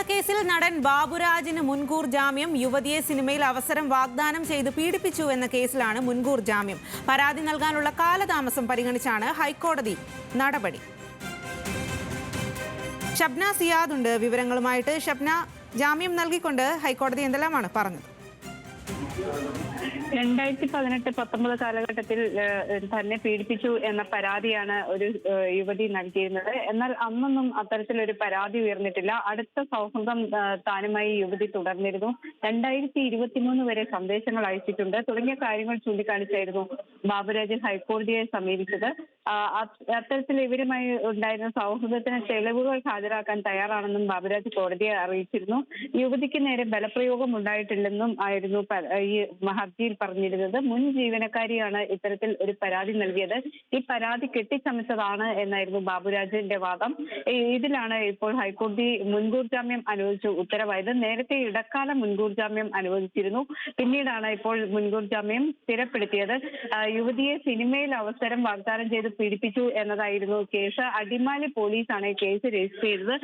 കേസിൽ നടൻ ബാബുരാജിന് മുൻകൂർ ജാമ്യം. യുവതിയെ സിനിമയിൽ അവസരം വാഗ്ദാനം ചെയ്ത് പീഡിപ്പിച്ചു എന്ന കേസിലാണ് മുൻകൂർ ജാമ്യം. പരാതി നൽകാനുള്ള കാലതാമസം പരിഗണിച്ചാണ് ഹൈക്കോടതി നടപടി. ഷബ്ന സിയാദ് ഉണ്ട് വിവരങ്ങളുമായിട്ട്. ഷബ്ന, ജാമ്യം നൽകിക്കൊണ്ട് ഹൈക്കോടതി എന്തെല്ലാമാണ് പറഞ്ഞത്? 2018-19 കാലഘട്ടത്തിൽ തന്നെ പീഡിപ്പിച്ചു എന്ന പരാതിയാണ് ഒരു യുവതി നൽകിയിരുന്നത്. എന്നാൽ അന്നൊന്നും അത്തരത്തിലൊരു പരാതി ഉയർന്നിട്ടില്ല. അടുത്ത സൗഹൃദം താനുമായി യുവതി തുടർന്നിരുന്നു. 2023 വരെ സന്ദേശങ്ങൾ അയച്ചിട്ടുണ്ട് തുടങ്ങിയ കാര്യങ്ങൾ ചൂണ്ടിക്കാണിച്ചായിരുന്നു ബാബുരാജ് ഹൈക്കോടതിയെ സമീപിച്ചത്. അത്തരത്തിൽ ഇവരുമായി ഉണ്ടായിരുന്ന സൗഹൃദത്തിന് തെളിവുകൾ ഹാജരാക്കാൻ തയ്യാറാണെന്നും ബാബുരാജ് കോടതിയെ അറിയിച്ചിരുന്നു. യുവതിക്ക് നേരെ ബലപ്രയോഗം ഉണ്ടായിട്ടില്ലെന്നും ആയിരുന്നു ഈ ഹർജിയിൽ പറഞ്ഞിരുന്നത്. മുൻ ജീവനക്കാരിയാണ് ഇത്തരത്തിൽ ഒരു പരാതി നൽകിയത്. ഈ പരാതി കെട്ടിച്ചമച്ചതാണ് എന്നായിരുന്നു ബാബുരാജിന്റെ വാദം. ഇതിലാണ് ഇപ്പോൾ ഹൈക്കോടതി മുൻകൂർ ജാമ്യം അനുവദിച്ചു ഉത്തരവായത്. നേരത്തെ ഇടക്കാല മുൻകൂർ ജാമ്യം അനുവദിച്ചിരുന്നു. പിന്നീടാണ് ഇപ്പോൾ മുൻകൂർ ജാമ്യം സ്ഥിരപ്പെടുത്തിയത്. യുവതിയെ സിനിമയിൽ അവസരം വാഗ്ദാനം ചെയ്ത് പീഡിപ്പിച്ചു എന്നതായിരുന്നു കേസ്. അടിമാലി പോലീസാണ് കേസ് രജിസ്റ്റർ ചെയ്തത്.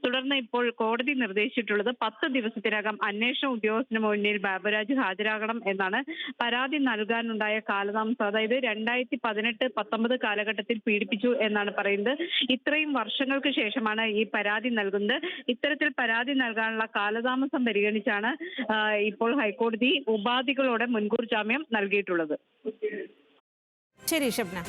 തുടർന്ന് ഇപ്പോൾ കോടതി നിർദ്ദേശിച്ചിട്ടുള്ളത് 10 ദിവസത്തിനകം അന്വേഷണ ഉദ്യോഗസ്ഥന് മുന്നിൽ ബാബുരാജ് ഹാജരാകണം എന്നാണ്. പരാതി നൽകാനുണ്ടായ കാലതാമസം, അതായത് 2018-19 കാലഘട്ടത്തിൽ പീഡിപ്പിച്ചു എന്നാണ് പറയുന്നത്. ഇത്രയും വർഷങ്ങൾക്ക് ശേഷമാണ് ഈ പരാതി നൽകുന്നത്. ഇത്തരത്തിൽ പരാതി നൽകാനുള്ള കാലതാമസം പരിഗണിച്ചാണ് ഇപ്പോൾ ഹൈക്കോടതി ഉപാധികളോടെ മുൻകൂർ ജാമ്യം നൽകിയിട്ടുള്ളത്. ശരി ഷബ്ന.